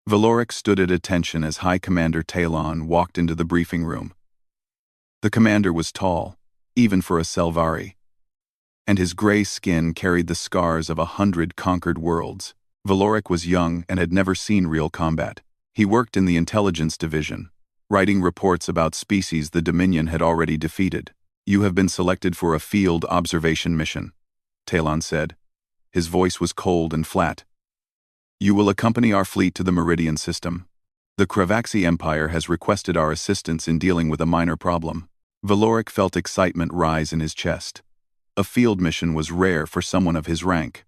Valoric stood at attention as High Commander Talon walked into the briefing room. The commander was tall, even for a Selvari, and his gray skin carried the scars of 100 conquered worlds. Valoric was young and had never seen real combat. He worked in the intelligence division, writing reports about species the Dominion had already defeated. "You have been selected for a field observation mission," Talon said. His voice was cold and flat. "You will accompany our fleet to the Meridian system. The Kravaxi Empire has requested our assistance in dealing with a minor problem." Valoric felt excitement rise in his chest. A field mission was rare for someone of his rank.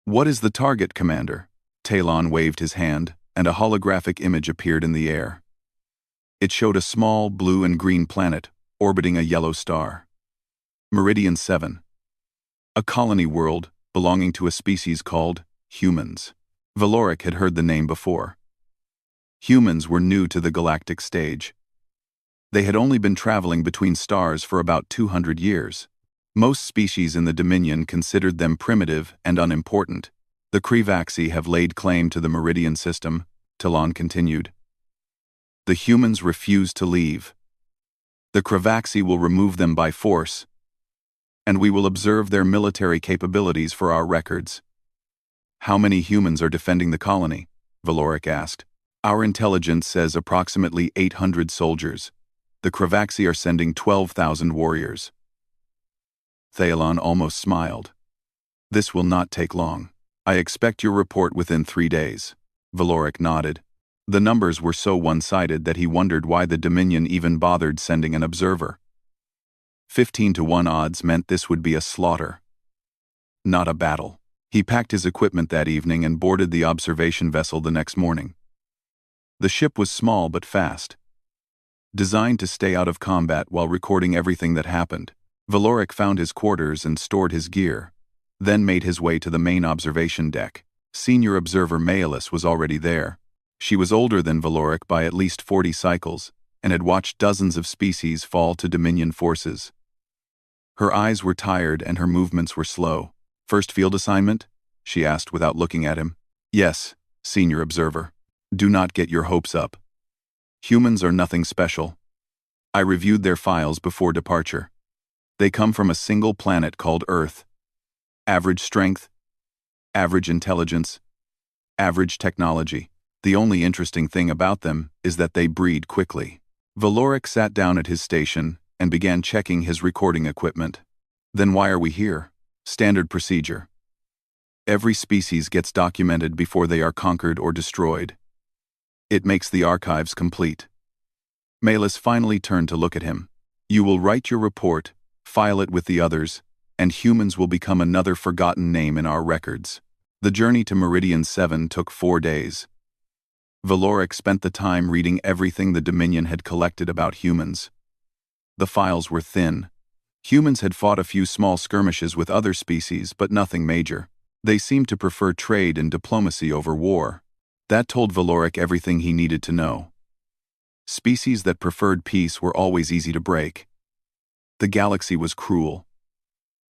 "What is the target, Commander?" Talon waved his hand, and a holographic image appeared in the air. It showed a small blue and green planet orbiting a yellow star. Meridian 7. A colony world belonging to a species called humans. Valoric had heard the name before. Humans were new to the galactic stage. They had only been traveling between stars for about 200 years. Most species in the Dominion considered them primitive and unimportant. "The Kravaxi have laid claim to the Meridian system," Talon continued. "The humans refuse to leave. The Kravaxi will remove them by force, and we will observe their military capabilities for our records." "How many humans are defending the colony?" Valoric asked. "Our intelligence says approximately 800 soldiers. The Kravaxi are sending 12,000 warriors." Talon almost smiled. "This will not take long. I expect your report within 3 days." Valoric nodded. The numbers were so one-sided that he wondered why the Dominion even bothered sending an observer. 15-to-1 odds meant this would be a slaughter, not a battle. He packed his equipment that evening and boarded the observation vessel the next morning. The ship was small but fast, designed to stay out of combat while recording everything that happened. Valoric found his quarters and stored his gear, then made his way to the main observation deck. Senior observer Maelus was already there. She was older than Valoric by at least 40 cycles, and had watched dozens of species fall to Dominion forces. Her eyes were tired and her movements were slow. "First field assignment?" she asked without looking at him. "Yes, Senior Observer. Do not get your hopes up. Humans are nothing special. I reviewed their files before departure. They come from a single planet called Earth. Average strength, average intelligence, average technology. The only interesting thing about them is that they breed quickly." Valoric sat down at his station and began checking his recording equipment. "Then why are we here?" "Standard procedure. Every species gets documented before they are conquered or destroyed. It makes the archives complete." Maelus finally turned to look at him. "You will write your report, file it with the others, and humans will become another forgotten name in our records." The journey to Meridian 7 took 4 days. Valoric spent the time reading everything the Dominion had collected about humans. The files were thin. Humans had fought a few small skirmishes with other species, but nothing major. They seemed to prefer trade and diplomacy over war. That told Valoric everything he needed to know. Species that preferred peace were always easy to break. The galaxy was cruel,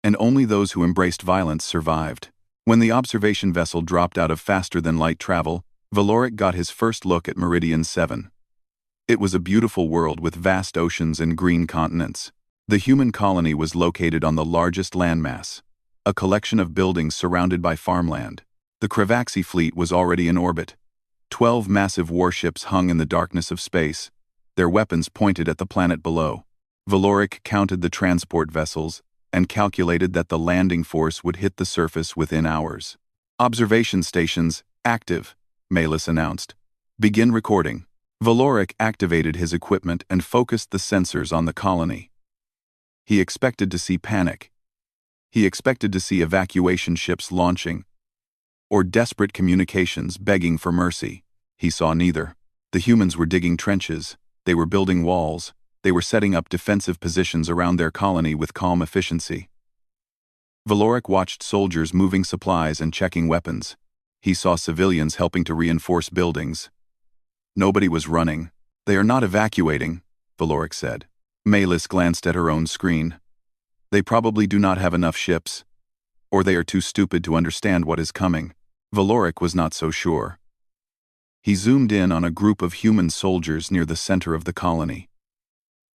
and only those who embraced violence survived. When the observation vessel dropped out of faster-than-light travel, Valoric got his first look at Meridian 7. It was a beautiful world with vast oceans and green continents. The human colony was located on the largest landmass, a collection of buildings surrounded by farmland. The Kravaxi fleet was already in orbit. 12 massive warships hung in the darkness of space, their weapons pointed at the planet below. Valoric counted the transport vessels and calculated that the landing force would hit the surface within hours. "Observation stations active," Maelus announced. "Begin recording." Valoric activated his equipment and focused the sensors on the colony. He expected to see panic. He expected to see evacuation ships launching, or desperate communications begging for mercy. He saw neither. The humans were digging trenches, they were building walls, they were setting up defensive positions around their colony with calm efficiency. Valoric watched soldiers moving supplies and checking weapons. He saw civilians helping to reinforce buildings. Nobody was running. "They are not evacuating," Valoric said. Maelus glanced at her own screen. "They probably do not have enough ships, or they are too stupid to understand what is coming." Valoric was not so sure. He zoomed in on a group of human soldiers near the center of the colony.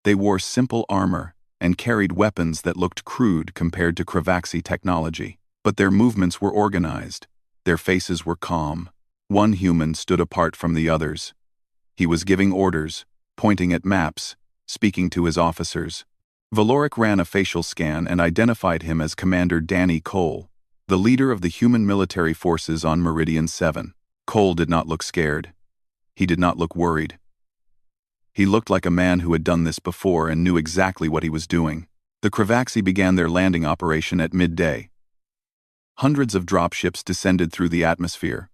They wore simple armor and carried weapons that looked crude compared to Kravaxi technology. But their movements were organized. Their faces were calm. One human stood apart from the others. He was giving orders, pointing at maps, speaking to his officers. Valoric ran a facial scan and identified him as Commander Danny Cole, the leader of the human military forces on Meridian 7. Cole did not look scared. He did not look worried. He looked like a man who had done this before and knew exactly what he was doing. The Kravaxi began their landing operation at midday. Hundreds of dropships descended through the atmosphere,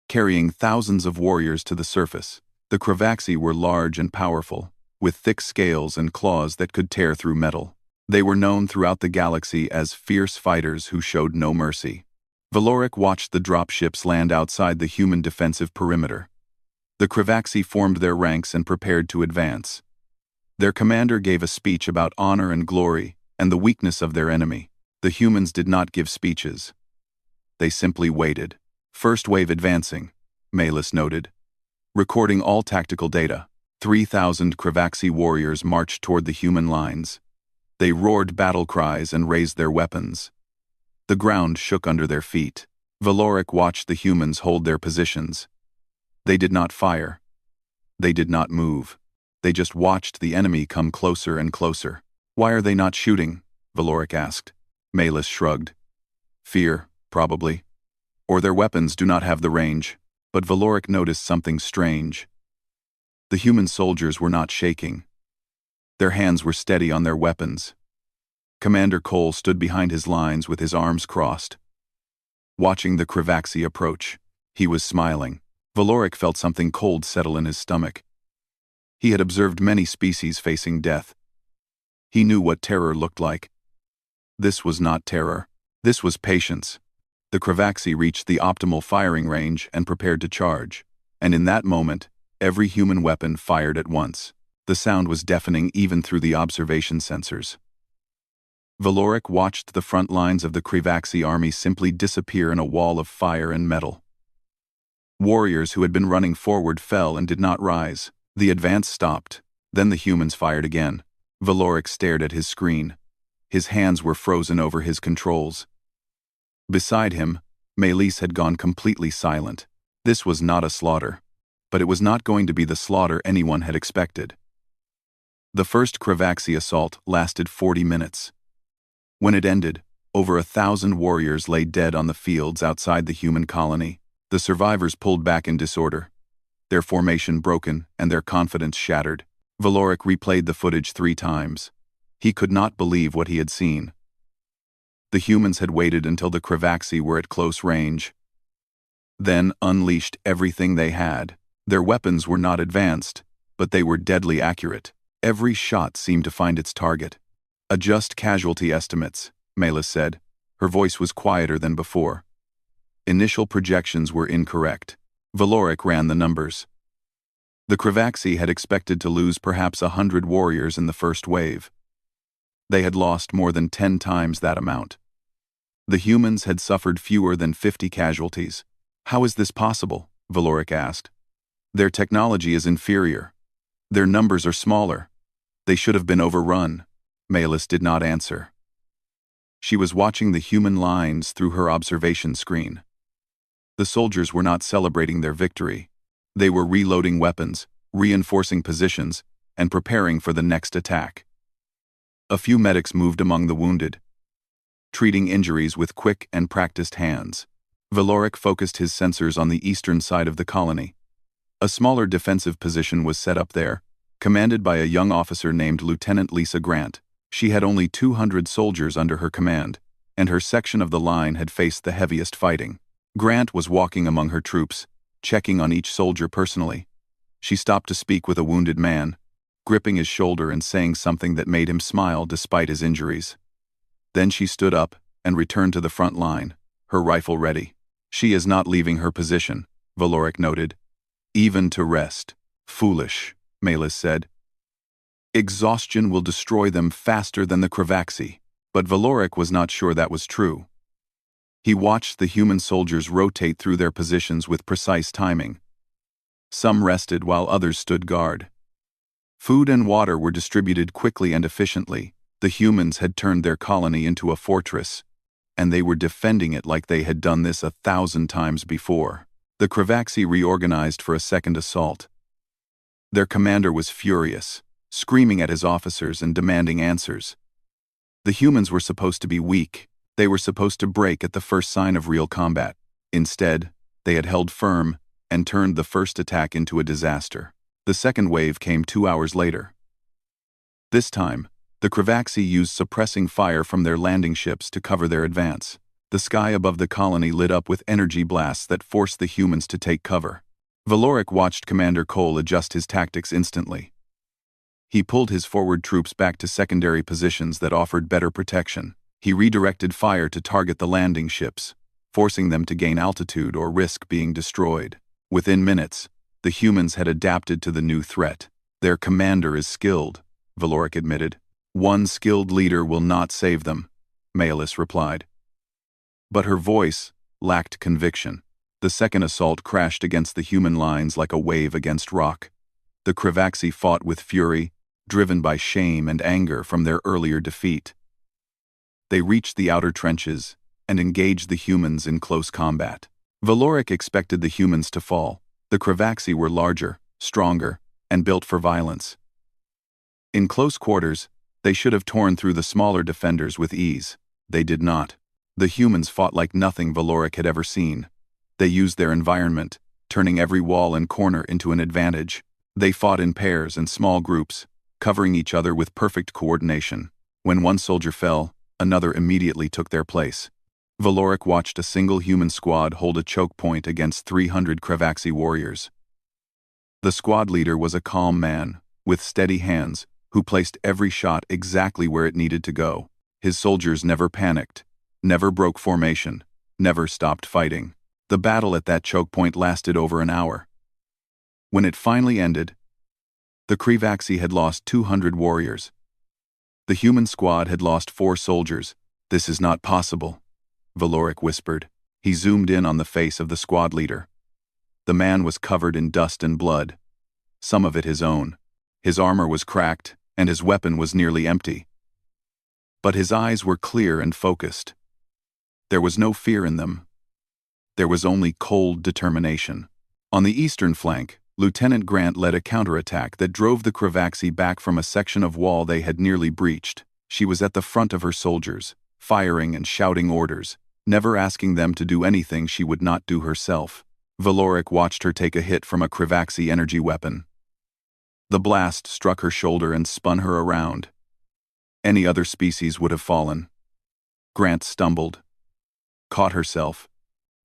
carrying thousands of warriors to the surface. The Kravaxi were large and powerful, with thick scales and claws that could tear through metal. They were known throughout the galaxy as fierce fighters who showed no mercy. Valoric watched the dropships land outside the human defensive perimeter. The Kravaxi formed their ranks and prepared to advance. Their commander gave a speech about honor and glory and the weakness of their enemy. The humans did not give speeches. They simply waited. First wave advancing, Malus noted. Recording all tactical data. 3,000 Kravaxi warriors marched toward the human lines. They roared battle cries and raised their weapons. The ground shook under their feet. Valoric watched the humans hold their positions. They did not fire. They did not move. They just watched the enemy come closer and closer. Why are they not shooting? Valoric asked. Malus shrugged. Fear, probably. Or their weapons do not have the range. But Valoric noticed something strange. The human soldiers were not shaking. Their hands were steady on their weapons. Commander Cole stood behind his lines with his arms crossed. Watching the Kravaxi approach, he was smiling. Valoric felt something cold settle in his stomach. He had observed many species facing death. He knew what terror looked like. This was not terror. This was patience. The Kravaxi reached the optimal firing range and prepared to charge. And in that moment, every human weapon fired at once. The sound was deafening even through the observation sensors. Valoric watched the front lines of the Kravaxi army simply disappear in a wall of fire and metal. Warriors who had been running forward fell and did not rise. The advance stopped. Then the humans fired again. Valoric stared at his screen. His hands were frozen over his controls. Beside him, Malus had gone completely silent. This was not a slaughter. But it was not going to be the slaughter anyone had expected. The first Kravaxi assault lasted 40 minutes. When it ended, over 1,000 warriors lay dead on the fields outside the human colony. The survivors pulled back in disorder, their formation broken and their confidence shattered. Valoric replayed the footage 3 times. He could not believe what he had seen. The humans had waited until the Kravaxi were at close range, then unleashed everything they had. Their weapons were not advanced, but they were deadly accurate. Every shot seemed to find its target. Adjust casualty estimates, Malus said. Her voice was quieter than before. Initial projections were incorrect. Valoric ran the numbers. The Kravaxi had expected to lose perhaps 100 warriors in the first wave. They had lost more than 10 times that amount. The humans had suffered fewer than 50 casualties. How is this possible? Valoric asked. Their technology is inferior. Their numbers are smaller. They should have been overrun. Malus did not answer. She was watching the human lines through her observation screen. The soldiers were not celebrating their victory. They were reloading weapons, reinforcing positions, and preparing for the next attack. A few medics moved among the wounded, treating injuries with quick and practiced hands. Valoric focused his sensors on the eastern side of the colony. A smaller defensive position was set up there, commanded by a young officer named Lieutenant Lisa Grant. She had only 200 soldiers under her command, and her section of the line had faced the heaviest fighting. Grant was walking among her troops, checking on each soldier personally. She stopped to speak with a wounded man, gripping his shoulder and saying something that made him smile despite his injuries. Then she stood up and returned to the front line, her rifle ready. She is not leaving her position, Valoric noted. Even to rest. Foolish, Malus said. Exhaustion will destroy them faster than the Kravaxi. But Valoric was not sure that was true. He watched the human soldiers rotate through their positions with precise timing. Some rested while others stood guard. Food and water were distributed quickly and efficiently. The humans had turned their colony into a fortress, and they were defending it like they had done this 1,000 times before. The Kravaxi reorganized for a second assault. Their commander was furious, screaming at his officers and demanding answers. The humans were supposed to be weak. They were supposed to break at the first sign of real combat. Instead, they had held firm and turned the first attack into a disaster. The second wave came 2 hours later. This time, the Kravaxi used suppressing fire from their landing ships to cover their advance. The sky above the colony lit up with energy blasts that forced the humans to take cover. Valoric watched Commander Cole adjust his tactics instantly. He pulled his forward troops back to secondary positions that offered better protection. He redirected fire to target the landing ships, forcing them to gain altitude or risk being destroyed. Within minutes, the humans had adapted to the new threat. Their commander is skilled, Valoric admitted. One skilled leader will not save them, Maelis replied. But her voice lacked conviction. The second assault crashed against the human lines like a wave against rock. The Kravaxi fought with fury, driven by shame and anger from their earlier defeat. They reached the outer trenches and engaged the humans in close combat. Valoric expected the humans to fall. The Kravaxi were larger, stronger, and built for violence. In close quarters, they should have torn through the smaller defenders with ease. They did not. The humans fought like nothing Valoric had ever seen. They used their environment, turning every wall and corner into an advantage. They fought in pairs and small groups, covering each other with perfect coordination. When one soldier fell, another immediately took their place. Valoric watched a single human squad hold a choke point against 300 Kravaxi warriors. The squad leader was a calm man, with steady hands, who placed every shot exactly where it needed to go. His soldiers never panicked, never broke formation, never stopped fighting. The battle at that choke point lasted over an hour. When it finally ended, the Kravaxi had lost 200 warriors. The human squad had lost 4 soldiers. This is not possible, Valoric whispered. He zoomed in on the face of the squad leader. The man was covered in dust and blood, some of it his own. His armor was cracked, and his weapon was nearly empty. But his eyes were clear and focused. There was no fear in them. There was only cold determination. On the eastern flank, Lieutenant Grant led a counterattack that drove the Kravaxi back from a section of wall they had nearly breached. She was at the front of her soldiers, firing and shouting orders, never asking them to do anything she would not do herself. Valoric watched her take a hit from a Kravaxi energy weapon. The blast struck her shoulder and spun her around. Any other species would have fallen. Grant stumbled, caught herself,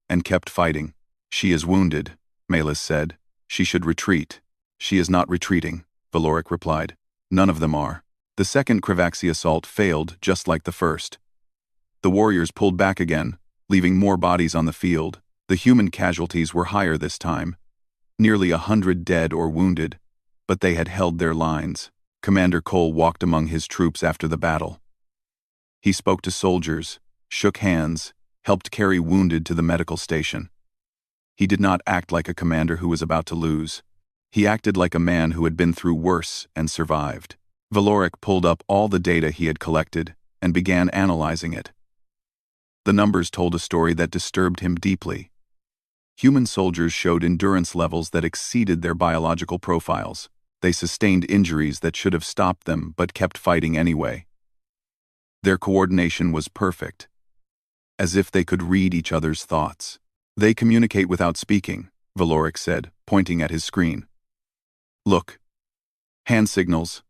and kept fighting. She is wounded, Maelis said. She should retreat. She is not retreating, Valoric replied. None of them are. The second Kravaxi assault failed just like the first. The warriors pulled back again, leaving more bodies on the field. The human casualties were higher this time, nearly 100 dead or wounded, but they had held their lines. Commander Cole walked among his troops after the battle. He spoke to soldiers, shook hands, helped carry wounded to the medical station. He did not act like a commander who was about to lose. He acted like a man who had been through worse and survived. Valoric pulled up all the data he had collected and began analyzing it. The numbers told a story that disturbed him deeply. Human soldiers showed endurance levels that exceeded their biological profiles. They sustained injuries that should have stopped them but kept fighting anyway. Their coordination was perfect, as if they could read each other's thoughts. They communicate without speaking, Valoric said, pointing at his screen. Look. Hand signals.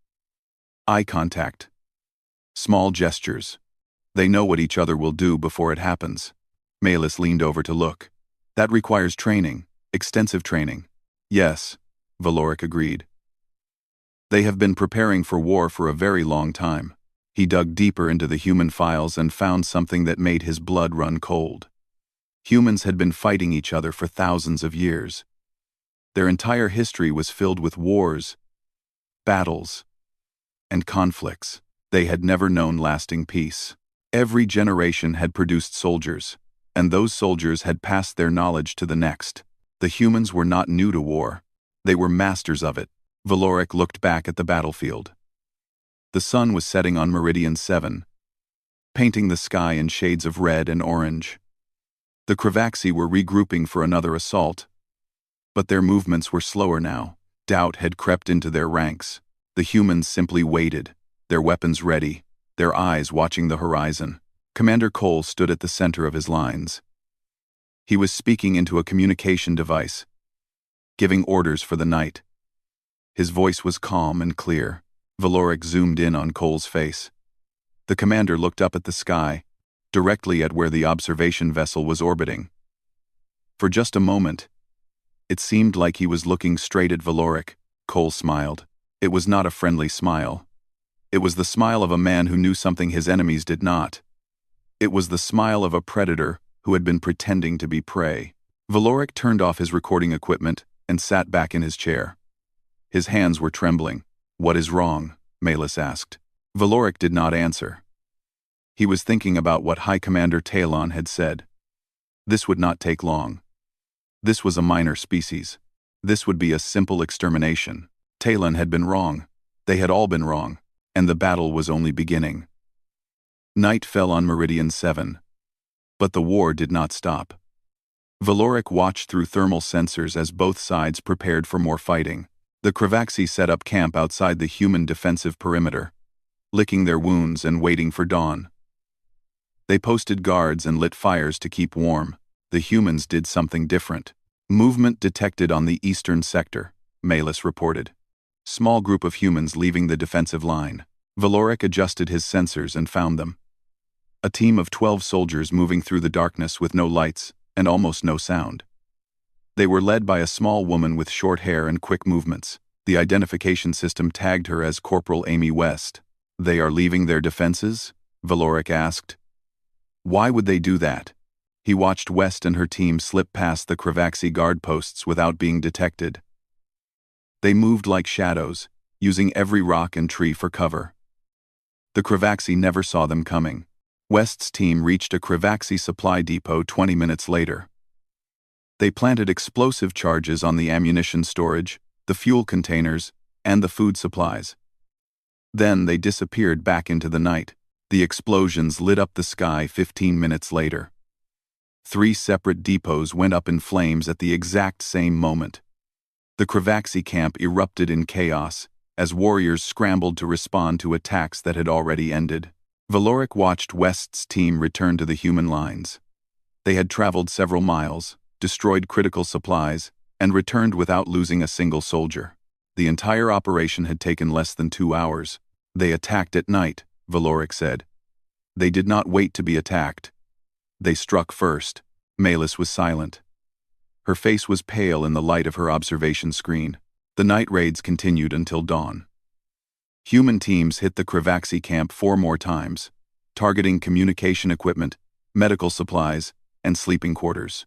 Eye contact. Small gestures. They know what each other will do before it happens. Maelis leaned over to look. That requires training, extensive training. Yes, Valoric agreed. They have been preparing for war for a very long time. He dug deeper into the human files and found something that made his blood run cold. Humans had been fighting each other for thousands of years. Their entire history was filled with wars, battles, and conflicts. They had never known lasting peace. Every generation had produced soldiers, and those soldiers had passed their knowledge to the next. The humans were not new to war. They were masters of it. Valoric looked back at the battlefield. The sun was setting on Meridian 7, painting the sky in shades of red and orange. The Kravaxi were regrouping for another assault, but their movements were slower now. Doubt had crept into their ranks. The humans simply waited, their weapons ready, their eyes watching the horizon. Commander Cole stood at the center of his lines. He was speaking into a communication device, giving orders for the night. His voice was calm and clear. Valoric zoomed in on Cole's face. The commander looked up at the sky, directly at where the observation vessel was orbiting. For just a moment, it seemed like he was looking straight at Valoric. Cole smiled. It was not a friendly smile. It was the smile of a man who knew something his enemies did not. It was the smile of a predator who had been pretending to be prey. Valoric turned off his recording equipment and sat back in his chair. His hands were trembling. "What is wrong?" Malus asked. Valoric did not answer. He was thinking about what High Commander Talon had said. This would not take long. This was a minor species. This would be a simple extermination. Talon had been wrong. They had all been wrong. And the battle was only beginning. Night fell on Meridian 7. But the war did not stop. Valoric watched through thermal sensors as both sides prepared for more fighting. The Kravaxi set up camp outside the human defensive perimeter, licking their wounds and waiting for dawn. They posted guards and lit fires to keep warm. The humans did something different. Movement detected on the eastern sector, Malus reported. Small group of humans leaving the defensive line. Valoric adjusted his sensors and found them. A team of 12 soldiers moving through the darkness with no lights and almost no sound. They were led by a small woman with short hair and quick movements. The identification system tagged her as Corporal Amy West. "They are leaving their defenses?" Valoric asked. "Why would they do that?" He watched West and her team slip past the Kravaxi guard posts without being detected. They moved like shadows, using every rock and tree for cover. The Kravaxi never saw them coming. West's team reached a Kravaxi supply depot 20 minutes later. They planted explosive charges on the ammunition storage, the fuel containers, and the food supplies. Then they disappeared back into the night. The explosions lit up the sky 15 minutes later. 3 separate depots went up in flames at the exact same moment. The Kravaxi camp erupted in chaos as warriors scrambled to respond to attacks that had already ended. Valoric watched West's team return to the human lines. They had traveled several miles, destroyed critical supplies, and returned without losing a single soldier. The entire operation had taken less than 2 hours. "They attacked at night," Valoric said. "They did not wait to be attacked. They struck first." Malus was silent. Her face was pale in the light of her observation screen. The night raids continued until dawn. Human teams hit the Kravaxi camp 4 more times, targeting communication equipment, medical supplies, and sleeping quarters.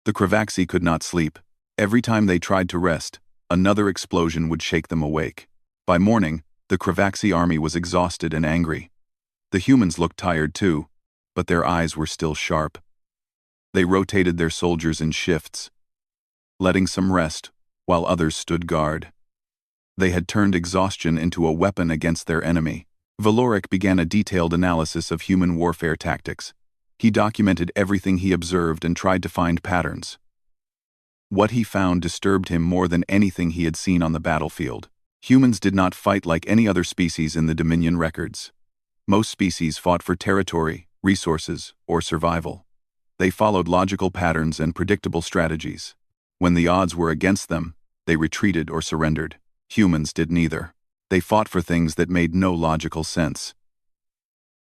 The Kravaxi could not sleep. Every time they tried to rest, another explosion would shake them awake. By morning, the Kravaxi army was exhausted and angry. The humans looked tired too, but their eyes were still sharp. They rotated their soldiers in shifts, letting some rest while others stood guard. They had turned exhaustion into a weapon against their enemy. Valoric began a detailed analysis of human warfare tactics. He documented everything he observed and tried to find patterns. What he found disturbed him more than anything he had seen on the battlefield. Humans did not fight like any other species in the Dominion records. Most species fought for territory, resources, or survival. They followed logical patterns and predictable strategies. When the odds were against them, they retreated or surrendered. Humans did neither. They fought for things that made no logical sense.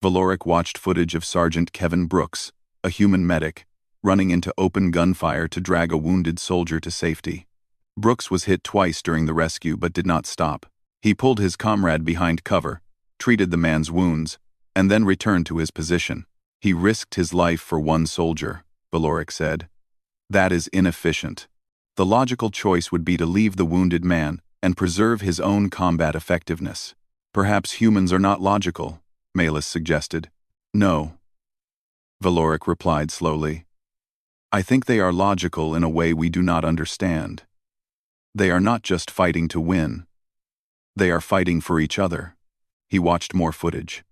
Valoric watched footage of Sergeant Kevin Brooks, a human medic, running into open gunfire to drag a wounded soldier to safety. Brooks was hit twice during the rescue but did not stop. He pulled his comrade behind cover, treated the man's wounds, and then returned to his position. "He risked his life for one soldier," Valoric said. "That is inefficient. The logical choice would be to leave the wounded man and preserve his own combat effectiveness." "Perhaps humans are not logical," Malus suggested. "No," Valoric replied slowly. "I think they are logical in a way we do not understand." They are not just fighting to win. They are fighting for each other. He watched more footage.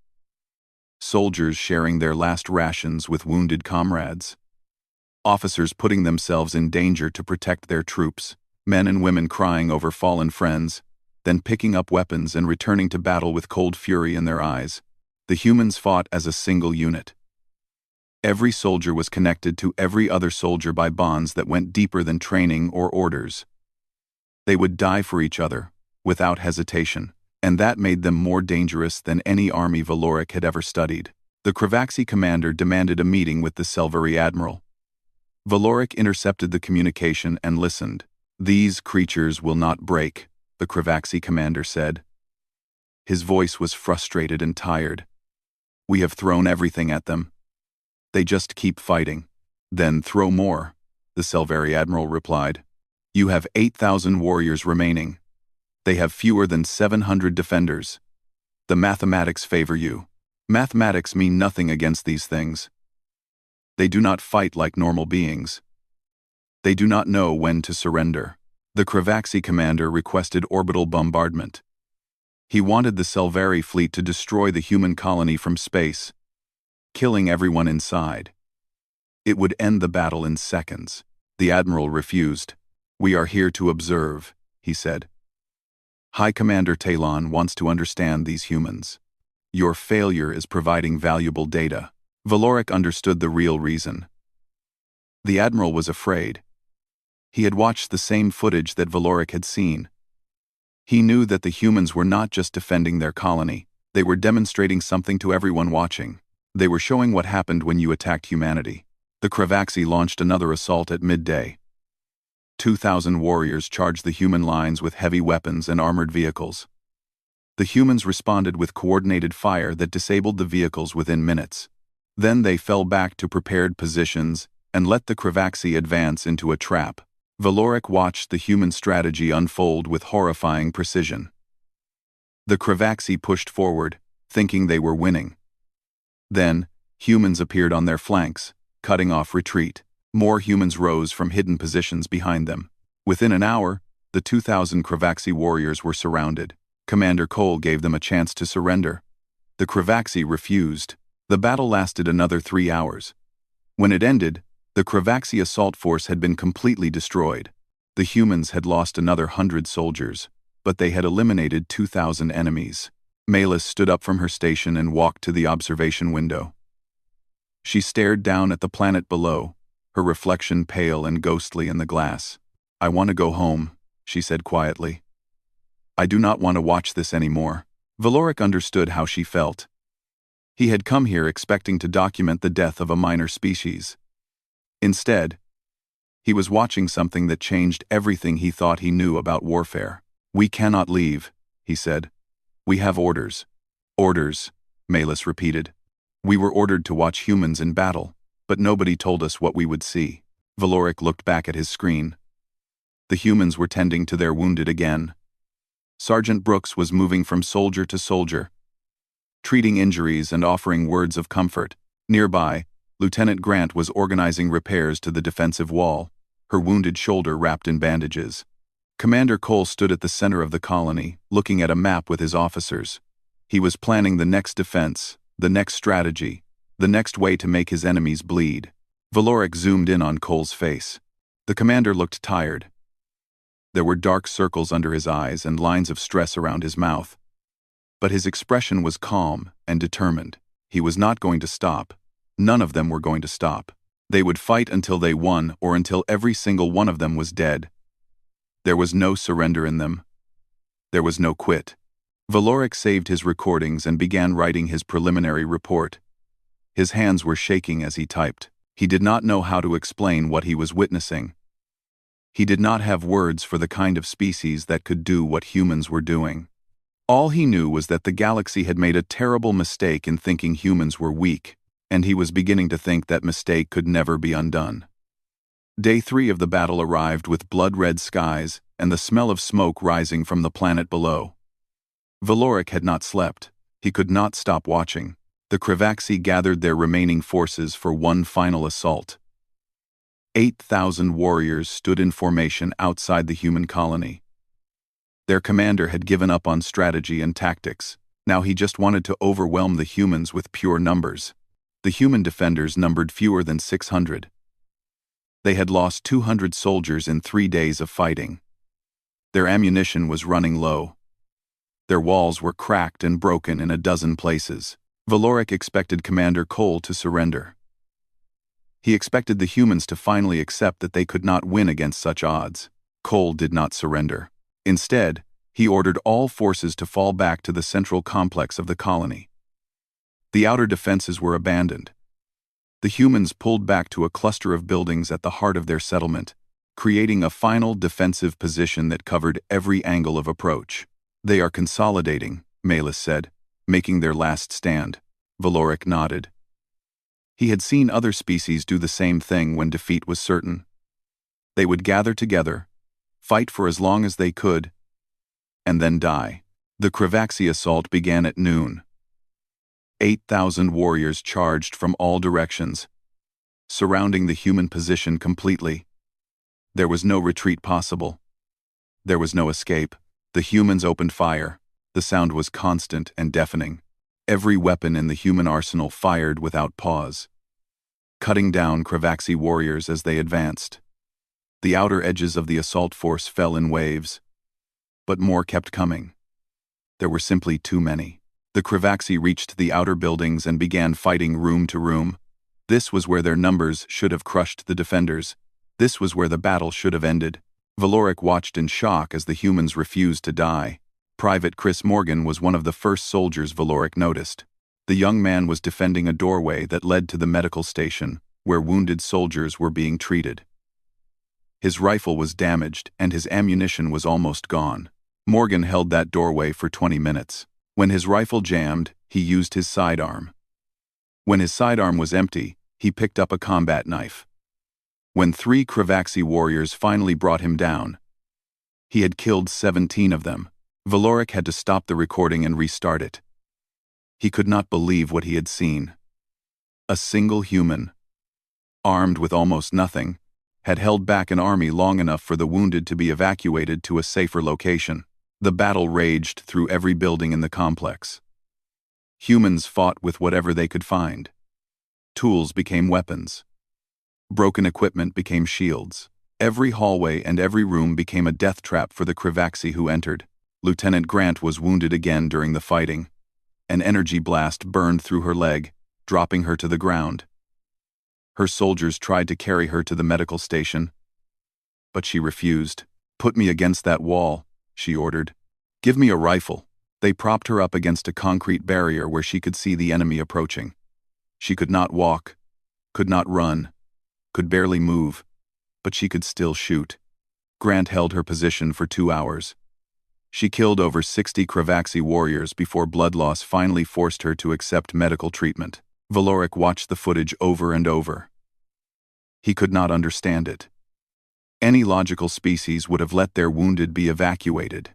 Soldiers sharing their last rations with wounded comrades. Officers putting themselves in danger to protect their troops. Men and women crying over fallen friends, then picking up weapons and returning to battle with cold fury in their eyes. The humans fought as a single unit. Every soldier was connected to every other soldier by bonds that went deeper than training or orders. They would die for each other, without hesitation, and that made them more dangerous than any army Valoric had ever studied. The Kravaxi commander demanded a meeting with the Selvari admiral. Valoric intercepted the communication and listened. "These creatures will not break," the Kravaxi commander said. His voice was frustrated and tired. "We have thrown everything at them. They just keep fighting." "Then throw more," the Selvari admiral replied. "You have 8,000 warriors remaining. They have fewer than 700 defenders. The mathematics favor you. Mathematics mean nothing against these things. They do not fight like normal beings. They do not know when to surrender." The Kravaxi commander requested orbital bombardment. He wanted the Selvari fleet to destroy the human colony from space, killing everyone inside. It would end the battle in seconds. The admiral refused. "We are here to observe," he said. "High Commander Talon wants to understand these humans. Your failure is providing valuable data." Valoric understood the real reason. The admiral was afraid. He had watched the same footage that Valoric had seen. He knew that the humans were not just defending their colony, they were demonstrating something to everyone watching. They were showing what happened when you attacked humanity. The Kravaxi launched another assault at midday. 2,000 warriors charged the human lines with heavy weapons and armored vehicles. The humans responded with coordinated fire that disabled the vehicles within minutes. Then they fell back to prepared positions and let the Kravaxi advance into a trap. Valoric watched the human strategy unfold with horrifying precision. The Kravaxi pushed forward, thinking they were winning. Then, humans appeared on their flanks, cutting off retreat. More humans rose from hidden positions behind them. Within an hour, the 2,000 Kravaxi warriors were surrounded. Commander Cole gave them a chance to surrender. The Kravaxi refused. The battle lasted another 3 hours. When it ended, the Kravaxi assault force had been completely destroyed. The humans had lost another 100 soldiers, but they had eliminated 2,000 enemies. Malis stood up from her station and walked to the observation window. She stared down at the planet below, her reflection pale and ghostly in the glass. "I want to go home," she said quietly. "I do not want to watch this anymore." Valoric understood how she felt. He had come here expecting to document the death of a minor species. Instead, he was watching something that changed everything he thought he knew about warfare. "We cannot leave," he said. "We have orders." "Orders," Malis repeated. "We were ordered to watch humans in battle, but nobody told us what we would see." Valoric looked back at his screen. The humans were tending to their wounded again. Sergeant Brooks was moving from soldier to soldier, treating injuries and offering words of comfort. Nearby, Lieutenant Grant was organizing repairs to the defensive wall, her wounded shoulder wrapped in bandages. Commander Cole stood at the center of the colony, looking at a map with his officers. He was planning the next defense, the next strategy, the next way to make his enemies bleed. Valoric zoomed in on Cole's face. The commander looked tired. There were dark circles under his eyes and lines of stress around his mouth. But his expression was calm and determined. He was not going to stop. None of them were going to stop. They would fight until they won or until every single one of them was dead. There was no surrender in them. There was no quit. Valoric saved his recordings and began writing his preliminary report. His hands were shaking as he typed. He did not know how to explain what he was witnessing. He did not have words for the kind of species that could do what humans were doing. All he knew was that the galaxy had made a terrible mistake in thinking humans were weak, and he was beginning to think that mistake could never be undone. Day 3 of the battle arrived with blood-red skies and the smell of smoke rising from the planet below. Valoric had not slept. He could not stop watching. The Kravaxi gathered their remaining forces for one final assault. 8,000 warriors stood in formation outside the human colony. Their commander had given up on strategy and tactics. Now he just wanted to overwhelm the humans with pure numbers. The human defenders numbered fewer than 600. They had lost 200 soldiers in 3 days of fighting. Their ammunition was running low. Their walls were cracked and broken in a dozen places. Valoric expected Commander Cole to surrender. He expected the humans to finally accept that they could not win against such odds. Cole did not surrender. Instead, he ordered all forces to fall back to the central complex of the colony. The outer defenses were abandoned. The humans pulled back to a cluster of buildings at the heart of their settlement, creating a final defensive position that covered every angle of approach. "They are consolidating," Malus said, "making their last stand." Valoric nodded. He had seen other species do the same thing when defeat was certain. They would gather together, fight for as long as they could, and then die. The Kravaxi assault began at noon. 8,000 warriors charged from all directions, surrounding the human position completely. There was no retreat possible. There was no escape. The humans opened fire. The sound was constant and deafening. Every weapon in the human arsenal fired without pause, cutting down Kravaxi warriors as they advanced. The outer edges of the assault force fell in waves, but more kept coming. There were simply too many. The Kravaxi reached the outer buildings and began fighting room to room. This was where their numbers should have crushed the defenders. This was where the battle should have ended. Valoric watched in shock as the humans refused to die. Private Chris Morgan was one of the first soldiers Valoric noticed. The young man was defending a doorway that led to the medical station, where wounded soldiers were being treated. His rifle was damaged and his ammunition was almost gone. Morgan held that doorway for 20 minutes. When his rifle jammed, he used his sidearm. When his sidearm was empty, he picked up a combat knife. When 3 Kravaxi warriors finally brought him down, he had killed 17 of them. Valoric had to stop the recording and restart it. He could not believe what he had seen. A single human, armed with almost nothing, had held back an army long enough for the wounded to be evacuated to a safer location. The battle raged through every building in the complex. Humans fought with whatever they could find. Tools became weapons. Broken equipment became shields. Every hallway and every room became a death trap for the Kravaxi who entered. Lieutenant Grant was wounded again during the fighting. An energy blast burned through her leg, dropping her to the ground. Her soldiers tried to carry her to the medical station, but she refused. "Put me against that wall," she ordered. "Give me a rifle." They propped her up against a concrete barrier where she could see the enemy approaching. She could not walk, could not run, could barely move, but she could still shoot. Grant held her position for 2 hours. She killed over 60 Kravaxi warriors before blood loss finally forced her to accept medical treatment. Valoric watched the footage over and over. He could not understand it. Any logical species would have let their wounded be evacuated.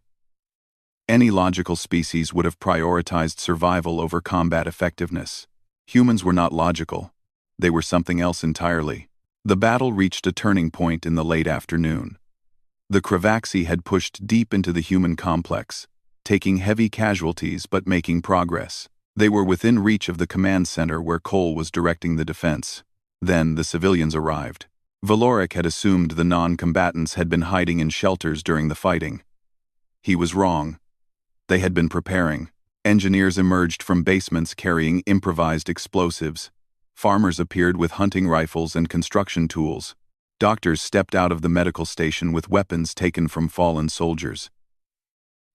Any logical species would have prioritized survival over combat effectiveness. Humans were not logical. They were something else entirely. The battle reached a turning point in the late afternoon. The Kravaxi had pushed deep into the human complex, taking heavy casualties but making progress. They were within reach of the command center where Cole was directing the defense. Then the civilians arrived. Valoric had assumed the non-combatants had been hiding in shelters during the fighting. He was wrong. They had been preparing. Engineers emerged from basements carrying improvised explosives. Farmers appeared with hunting rifles and construction tools. Doctors stepped out of the medical station with weapons taken from fallen soldiers.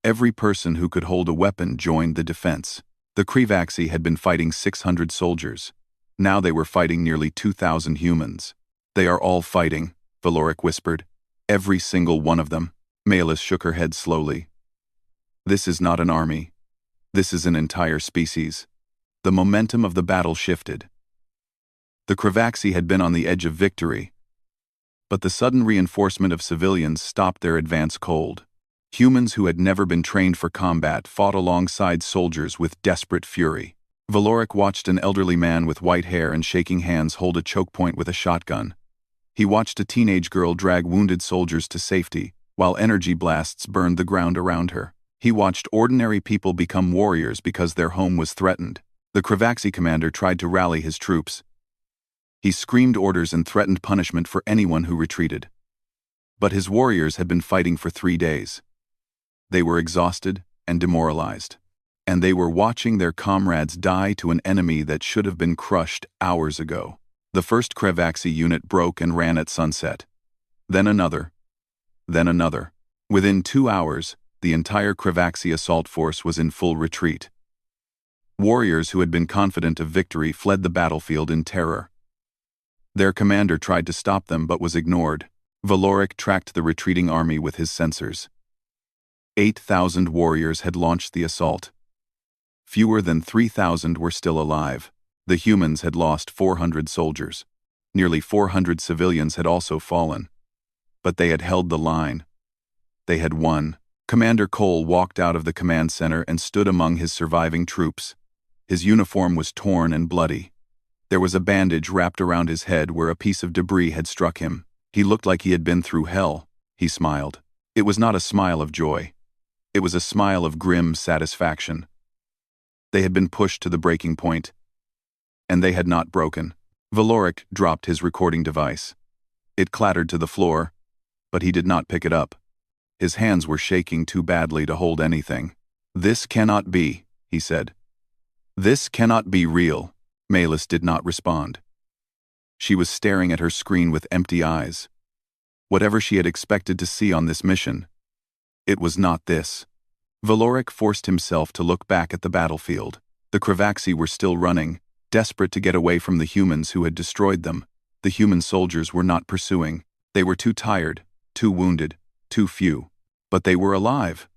Every person who could hold a weapon joined the defense. The Kravaxi had been fighting 600 soldiers. Now they were fighting nearly 2,000 humans. "They are all fighting," Valoric whispered. "Every single one of them." Malus shook her head slowly. "This is not an army. This is an entire species." The momentum of the battle shifted. The Kravaxi had been on the edge of victory, but the sudden reinforcement of civilians stopped their advance cold. Humans who had never been trained for combat fought alongside soldiers with desperate fury. Valoric watched an elderly man with white hair and shaking hands hold a choke point with a shotgun. He watched a teenage girl drag wounded soldiers to safety, while energy blasts burned the ground around her. He watched ordinary people become warriors because their home was threatened. The Kravaxi commander tried to rally his troops. He screamed orders and threatened punishment for anyone who retreated. But his warriors had been fighting for 3 days. They were exhausted and demoralized. And they were watching their comrades die to an enemy that should have been crushed hours ago. The first Kravaxi unit broke and ran at sunset. Then another. Then another. Within 2 hours, the entire Kravaxi assault force was in full retreat. Warriors who had been confident of victory fled the battlefield in terror. Their commander tried to stop them but was ignored. Valoric tracked the retreating army with his sensors. 8,000 warriors had launched the assault. Fewer than 3,000 were still alive. The humans had lost 400 soldiers. Nearly 400 civilians had also fallen. But they had held the line. They had won. Commander Cole walked out of the command center and stood among his surviving troops. His uniform was torn and bloody. There was a bandage wrapped around his head where a piece of debris had struck him. He looked like he had been through hell. He smiled. It was not a smile of joy. It was a smile of grim satisfaction. They had been pushed to the breaking point. And they had not broken. Valoric dropped his recording device. It clattered to the floor, but he did not pick it up. His hands were shaking too badly to hold anything. "This cannot be," he said. "This cannot be real." Malis did not respond. She was staring at her screen with empty eyes. Whatever she had expected to see on this mission, it was not this. Valoric forced himself to look back at the battlefield. The Kravaxi were still running, desperate to get away from the humans who had destroyed them. The human soldiers were not pursuing. They were too tired, too wounded, too few. But they were alive.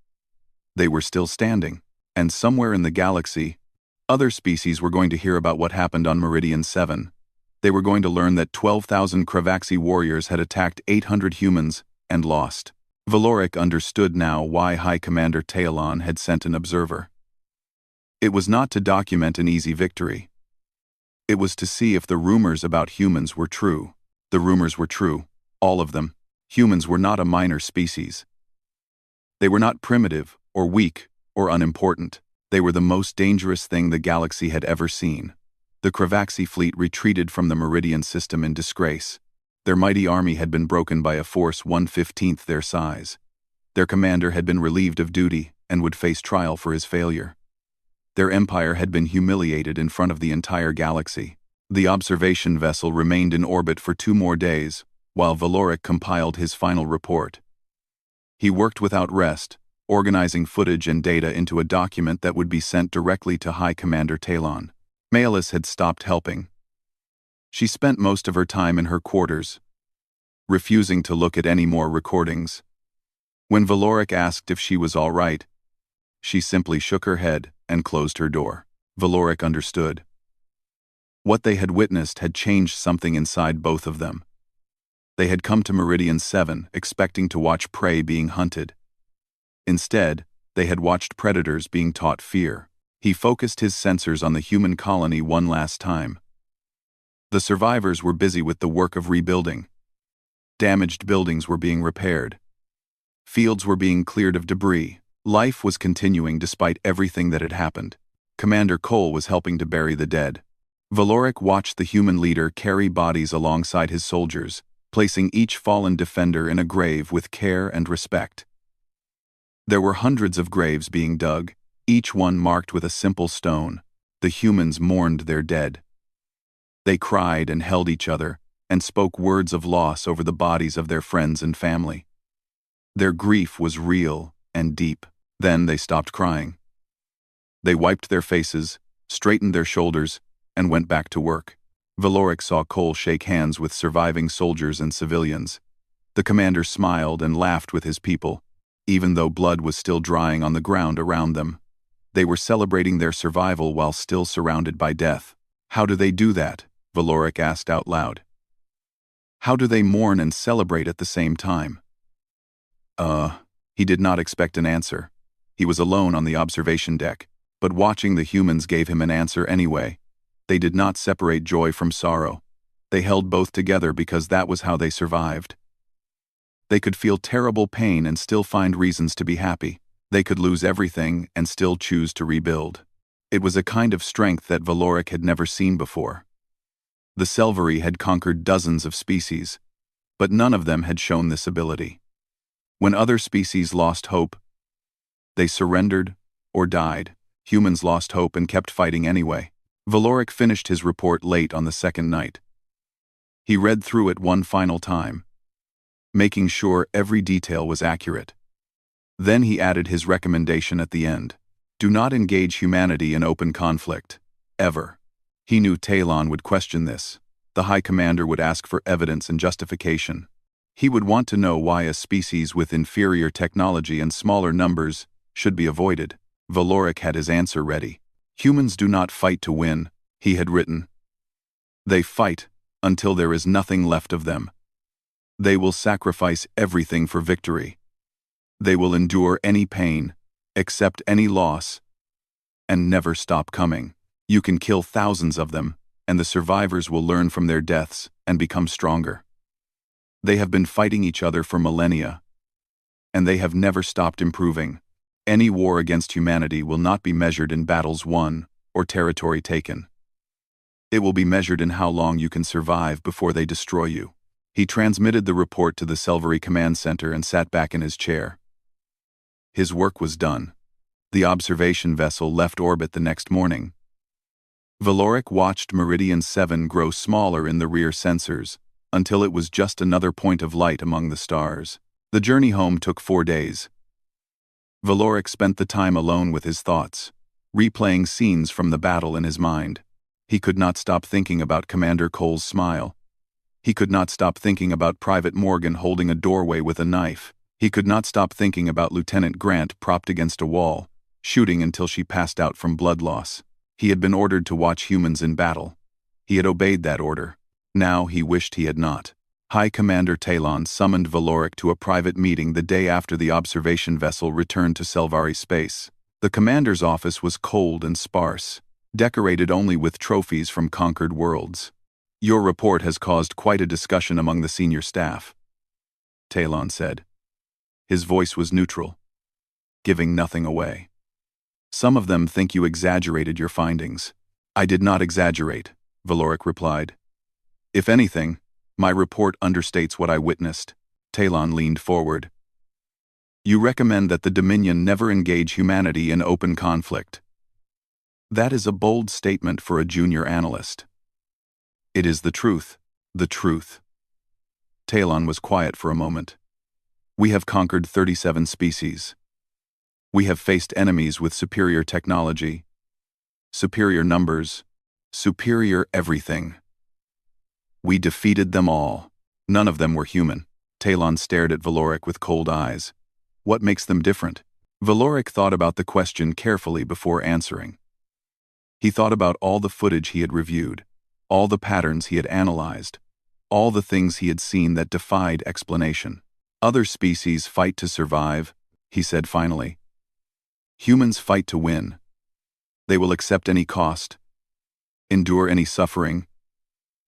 They were still standing. And somewhere in the galaxy, other species were going to hear about what happened on Meridian 7. They were going to learn that 12,000 Kravaxi warriors had attacked 800 humans and lost. Valoric understood now why High Commander Talon had sent an observer. It was not to document an easy victory. It was to see if the rumors about humans were true. The rumors were true, all of them. Humans were not a minor species. They were not primitive, or weak, or unimportant. They were the most dangerous thing the galaxy had ever seen. The Kravaxi fleet retreated from the Meridian system in disgrace. Their mighty army had been broken by a force 1/15 their size. Their commander had been relieved of duty and would face trial for his failure. Their empire had been humiliated in front of the entire galaxy. The observation vessel remained in orbit for 2 more days, while Valoric compiled his final report. He worked without rest, organizing footage and data into a document that would be sent directly to High Commander Talon. Malis had stopped helping. She spent most of her time in her quarters, refusing to look at any more recordings. When Valoric asked if she was all right, she simply shook her head and closed her door. Valoric understood. What they had witnessed had changed something inside both of them. They had come to Meridian 7 expecting to watch prey being hunted. Instead, they had watched predators being taught fear. He focused his sensors on the human colony one last time. The survivors were busy with the work of rebuilding. Damaged buildings were being repaired. Fields were being cleared of debris. Life was continuing despite everything that had happened. Commander Cole was helping to bury the dead. Valoric watched the human leader carry bodies alongside his soldiers, placing each fallen defender in a grave with care and respect. There were hundreds of graves being dug, each one marked with a simple stone. The humans mourned their dead. They cried and held each other, and spoke words of loss over the bodies of their friends and family. Their grief was real and deep. Then they stopped crying. They wiped their faces, straightened their shoulders, and went back to work. Valoric saw Cole shake hands with surviving soldiers and civilians. The commander smiled and laughed with his people, even though blood was still drying on the ground around them. They were celebrating their survival while still surrounded by death. How do they do that? Valoric asked out loud. How do they mourn and celebrate at the same time? He did not expect an answer. He was alone on the observation deck, but watching the humans gave him an answer anyway. They did not separate joy from sorrow. They held both together because that was how they survived. They could feel terrible pain and still find reasons to be happy. They could lose everything and still choose to rebuild. It was a kind of strength that Valoric had never seen before. The Selvari had conquered dozens of species, but none of them had shown this ability. When other species lost hope, they surrendered or died. Humans lost hope and kept fighting anyway. Valoric finished his report late on the second night. He read through it one final time, making sure every detail was accurate. Then he added his recommendation at the end. Do not engage humanity in open conflict, ever. He knew Talon would question this. The High Commander would ask for evidence and justification. He would want to know why a species with inferior technology and smaller numbers should be avoided. Valoric had his answer ready. Humans do not fight to win, he had written. They fight until there is nothing left of them. They will sacrifice everything for victory. They will endure any pain, accept any loss, and never stop coming. You can kill thousands of them, and the survivors will learn from their deaths and become stronger. They have been fighting each other for millennia, and they have never stopped improving. Any war against humanity will not be measured in battles won or territory taken. It will be measured in how long you can survive before they destroy you. He transmitted the report to the Selvari Command Center and sat back in his chair. His work was done. The observation vessel left orbit the next morning. Valoric watched Meridian 7 grow smaller in the rear sensors, until it was just another point of light among the stars. The journey home took 4 days. Valoric spent the time alone with his thoughts, replaying scenes from the battle in his mind. He could not stop thinking about Commander Cole's smile. He could not stop thinking about Private Morgan holding a doorway with a knife. He could not stop thinking about Lieutenant Grant propped against a wall, shooting until she passed out from blood loss. He had been ordered to watch humans in battle. He had obeyed that order. Now he wished he had not. High Commander Talon summoned Valoric to a private meeting the day after the observation vessel returned to Selvari space. The commander's office was cold and sparse, decorated only with trophies from conquered worlds. Your report has caused quite a discussion among the senior staff, Talon said. His voice was neutral, giving nothing away. Some of them think you exaggerated your findings. I did not exaggerate, Valoric replied. If anything, my report understates what I witnessed. Talon leaned forward. You recommend that the Dominion never engage humanity in open conflict. That is a bold statement for a junior analyst. It is the truth, the truth. Talon was quiet for a moment. We have conquered 37 species. We have faced enemies with superior technology, superior numbers, superior everything. We defeated them all. None of them were human. Talon stared at Valoric with cold eyes. What makes them different? Valoric thought about the question carefully before answering. He thought about all the footage he had reviewed, all the patterns he had analyzed, all the things he had seen that defied explanation. Other species fight to survive, he said finally. Humans fight to win. They will accept any cost, endure any suffering,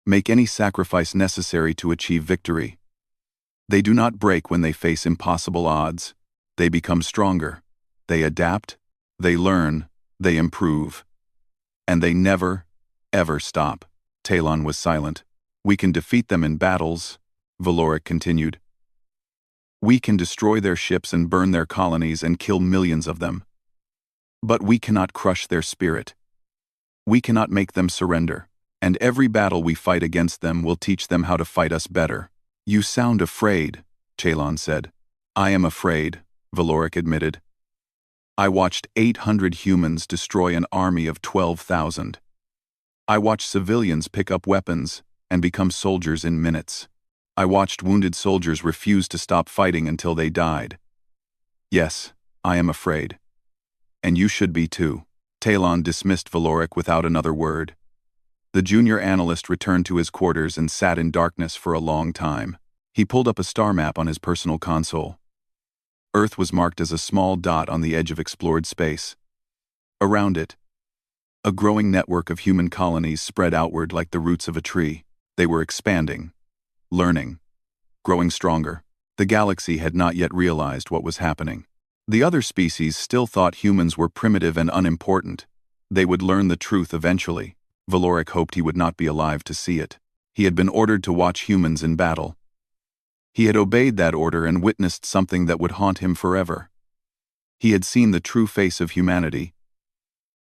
make any sacrifice necessary to achieve victory. They do not break when they face impossible odds. They become stronger. They adapt, they learn, they improve. And they never, ever stop. Talon was silent. We can defeat them in battles, Valoric continued. We can destroy their ships and burn their colonies and kill millions of them. But we cannot crush their spirit. We cannot make them surrender. And every battle we fight against them will teach them how to fight us better. You sound afraid, Talon said. I am afraid, Valoric admitted. I watched 800 humans destroy an army of 12,000. I watched civilians pick up weapons and become soldiers in minutes. I watched wounded soldiers refuse to stop fighting until they died. Yes, I am afraid. And you should be too. Talon dismissed Valoric without another word. The junior analyst returned to his quarters and sat in darkness for a long time. He pulled up a star map on his personal console. Earth was marked as a small dot on the edge of explored space. Around it, a growing network of human colonies spread outward like the roots of a tree. They were expanding, learning, growing stronger. The galaxy had not yet realized what was happening. The other species still thought humans were primitive and unimportant. They would learn the truth eventually. Valoric hoped he would not be alive to see it. He had been ordered to watch humans in battle. He had obeyed that order and witnessed something that would haunt him forever. He had seen the true face of humanity,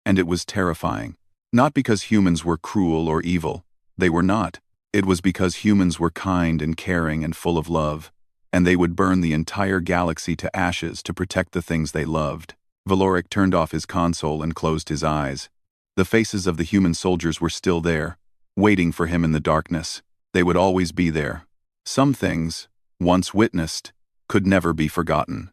and it was terrifying. Not because humans were cruel or evil. They were not. It was because humans were kind and caring and full of love, and they would burn the entire galaxy to ashes to protect the things they loved. Valoric turned off his console and closed his eyes. The faces of the human soldiers were still there, waiting for him in the darkness. They would always be there. Some things, once witnessed, could never be forgotten.